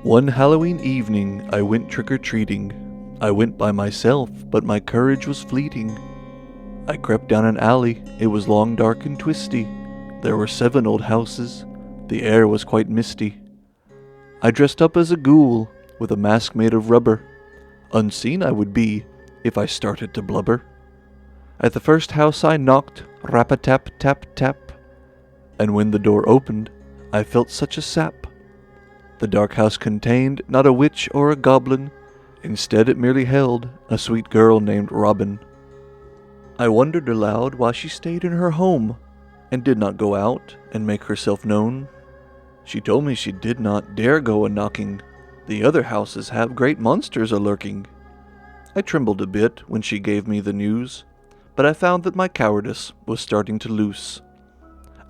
One Halloween evening I went trick-or-treating. I went by myself, but my courage was fleeting. I crept down an alley, it was long, dark, and twisty. There were 7 old houses, the air was quite misty. I dressed up as a ghoul, with a mask made of rubber. Unseen I would be, if I started to blubber. At the first house I knocked, rap-a-tap-tap-tap, and when the door opened, I felt such a sap. The dark house contained not a witch or a goblin. Instead it merely held a sweet girl named Robin. I wondered aloud why she stayed in her home, and did not go out and make herself known. She told me she did not dare go a-knocking. The other houses have great monsters a-lurking. I trembled a bit when she gave me the news, but I found that my cowardice was starting to loose.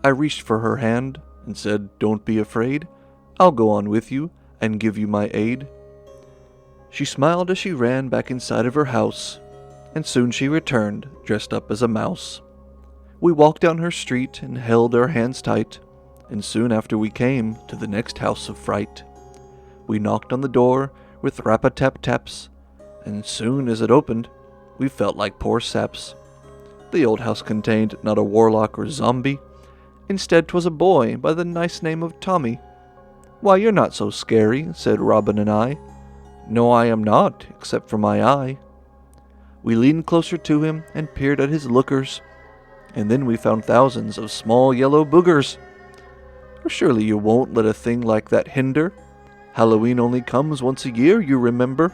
I reached for her hand and said, "Don't be afraid. I'll go on with you and give you my aid." She smiled as she ran back inside of her house, and soon she returned, dressed up as a mouse. We walked down her street and held our hands tight, and soon after we came to the next house of fright. We knocked on the door with rap-a-tap-taps, and soon as it opened, we felt like poor saps. The old house contained not a warlock or zombie. Instead 'twas a boy by the nice name of Tommy. "Why, you're not so scary," said Robin and I. "No, I am not, except for my eye." We leaned closer to him and peered at his lookers, and then we found thousands of small yellow boogers. "Surely you won't let a thing like that hinder? Halloween only comes once a year, you remember."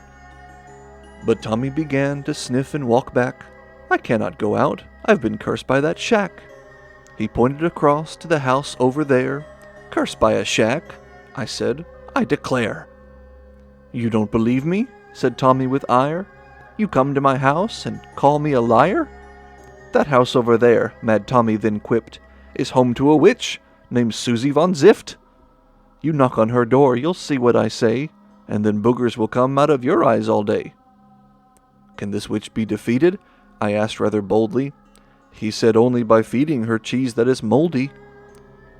But Tommy began to sniff and walk back. "I cannot go out, I've been cursed by that shack." He pointed across to the house over there. "Cursed by a shack?" I said, "I declare." "You don't believe me?" said Tommy with ire. "You come to my house and call me a liar?" "That house over there," Mad Tommy then quipped, "is home to a witch named Susie Von Zift. You knock on her door, you'll see what I say, and then boogers will come out of your eyes all day." "Can this witch be defeated?" I asked rather boldly. He said, "Only by feeding her cheese that is moldy."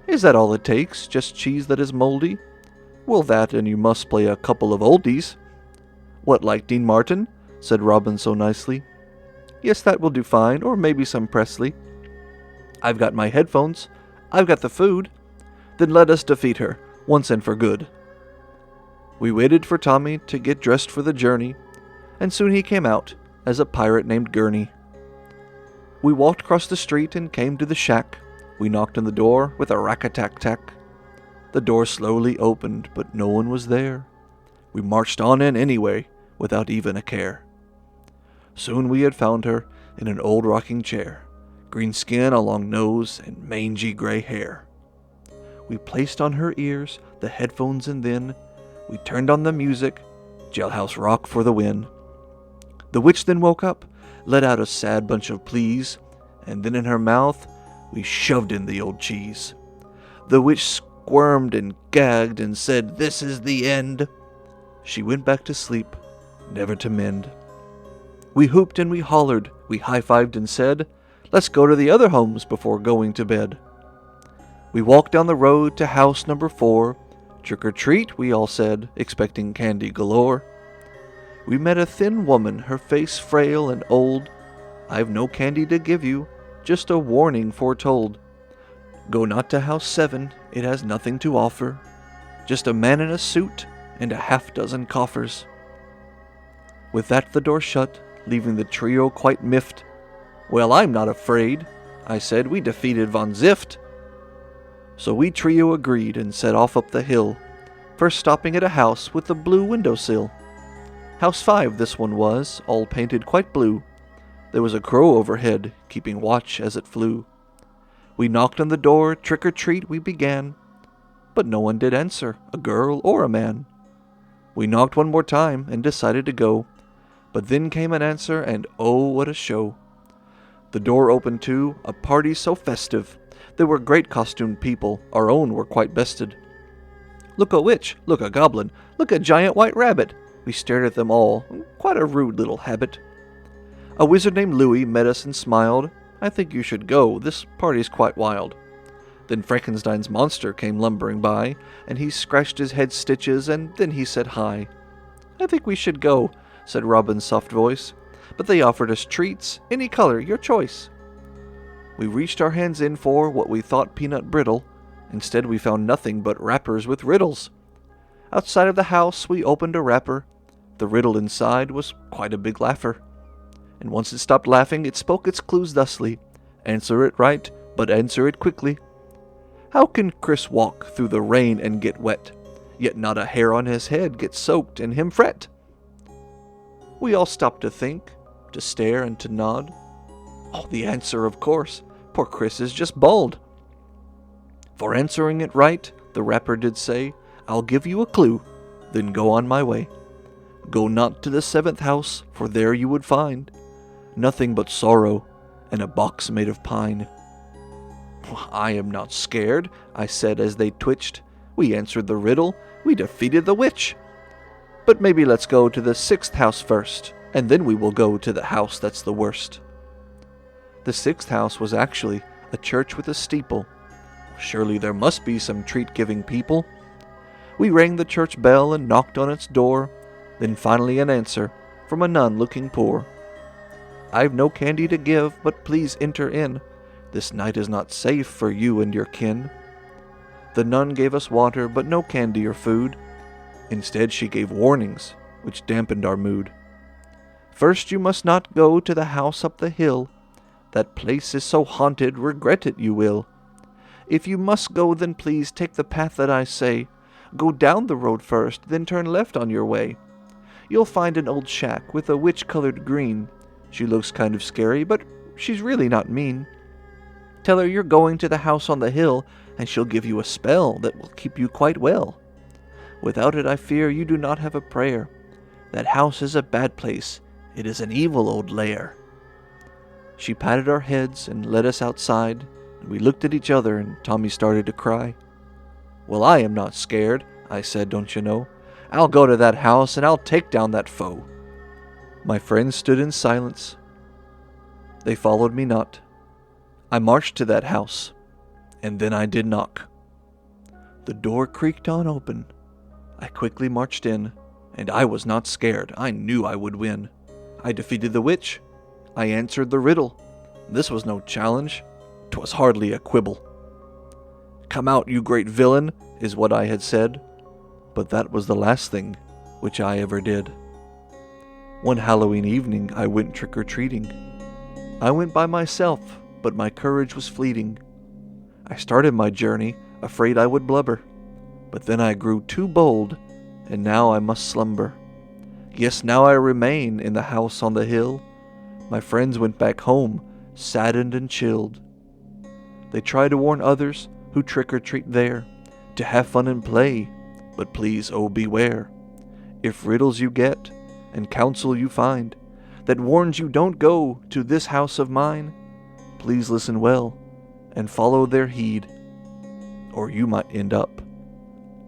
"Is that all it takes, just cheese that is moldy?" "Well, that, and you must play a couple of oldies." "What, like Dean Martin?" said Robin so nicely. "Yes, that will do fine, or maybe some Presley." "I've got my headphones. I've got the food." "Then let us defeat her, once and for good." We waited for Tommy to get dressed for the journey, and soon he came out as a pirate named Gurney. We walked across the street and came to the shack. We knocked on the door with a rack-a-tack-tack. The door slowly opened, but no one was there. We marched on in anyway, without even a care. Soon we had found her in an old rocking chair, green skin, a long nose, and mangy gray hair. We placed on her ears the headphones, and then we turned on the music, jailhouse rock for the win. The witch then woke up, let out a sad bunch of pleas, and then in her mouth we shoved in the old cheese. The witch squirmed and gagged and said, "This is the end." She went back to sleep, never to mend. We hooped and we hollered, we high-fived and said, "Let's go to the other homes before going to bed." We walked down the road to house number 4. "Trick or treat," we all said, expecting candy galore. We met a thin woman, her face frail and old. "I've no candy to give you, just a warning foretold. Go not to house 7, it has nothing to offer. Just a man in a suit and a half-dozen coffers." With that the door shut, leaving the trio quite miffed. "Well, I'm not afraid," I said, "we defeated Von Zift." So we trio agreed and set off up the hill, first stopping at a house with a blue windowsill. House 5 this one was, all painted quite blue. There was a crow overhead, keeping watch as it flew. We knocked on the door, trick or treat we began, but no one did answer, a girl or a man. We knocked one more time and decided to go, but then came an answer, and oh, what a show. The door opened too, a party so festive. There were great costumed people, our own were quite bested. "Look a witch, look a goblin, look a giant white rabbit." We stared at them all, quite a rude little habit. A wizard named Louis met us and smiled. "I think you should go, this party's quite wild." Then Frankenstein's monster came lumbering by, and he scratched his head stitches, and then he said hi. "I think we should go," said Robin's soft voice, "but they offered us treats, any color, your choice." We reached our hands in for what we thought peanut brittle. Instead we found nothing but wrappers with riddles. Outside of the house we opened a wrapper. The riddle inside was quite a big laugher. And once it stopped laughing, it spoke its clues thusly: "Answer it right, but answer it quickly. How can Chris walk through the rain and get wet, yet not a hair on his head gets soaked and him fret?" We all stopped to think, to stare and to nod. Oh, the answer, of course. Poor Chris is just bald. For answering it right, the rapper did say, "I'll give you a clue, then go on my way. Go not to the 7th house, for there you would find nothing but sorrow and a box made of pine." "I am not scared," I said as they twitched. "We answered the riddle, we defeated the witch. But maybe let's go to the 6th house first, and then we will go to the house that's the worst." The 6th house was actually a church with a steeple. Surely there must be some treat-giving people. We rang the church bell and knocked on its door, then finally an answer from a nun looking poor. "I've no candy to give, but please enter in. This night is not safe for you and your kin." The nun gave us water, but no candy or food. Instead she gave warnings, which dampened our mood. "First you must not go to the house up the hill. That place is so haunted, regret it you will. If you must go, then please take the path that I say. Go down the road first, then turn left on your way. You'll find an old shack with a witch-colored green. She looks kind of scary, but she's really not mean. Tell her you're going to the house on the hill, and she'll give you a spell that will keep you quite well. Without it, I fear you do not have a prayer. That house is a bad place. It is an evil old lair." She patted our heads and led us outside, and we looked at each other, and Tommy started to cry. "Well, I am not scared," I said, "don't you know? I'll go to that house, and I'll take down that foe." My friends stood in silence. They followed me not. I marched to that house, and then I did knock. The door creaked on open. I quickly marched in, and I was not scared. I knew I would win. I defeated the witch. I answered the riddle. This was no challenge. 'Twas hardly a quibble. "Come out, you great villain," is what I had said. But that was the last thing which I ever did. One Halloween evening I went trick-or-treating. I went by myself, but my courage was fleeting. I started my journey, afraid I would blubber. But then I grew too bold, and now I must slumber. Yes, now I remain in the house on the hill. My friends went back home, saddened and chilled. They try to warn others who trick-or-treat there to have fun and play, but please, oh beware. If riddles you get, and counsel you find, that warns you don't go to this house of mine, please listen well, and follow their heed, or you might end up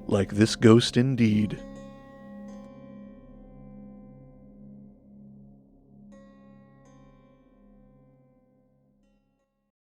like this ghost indeed.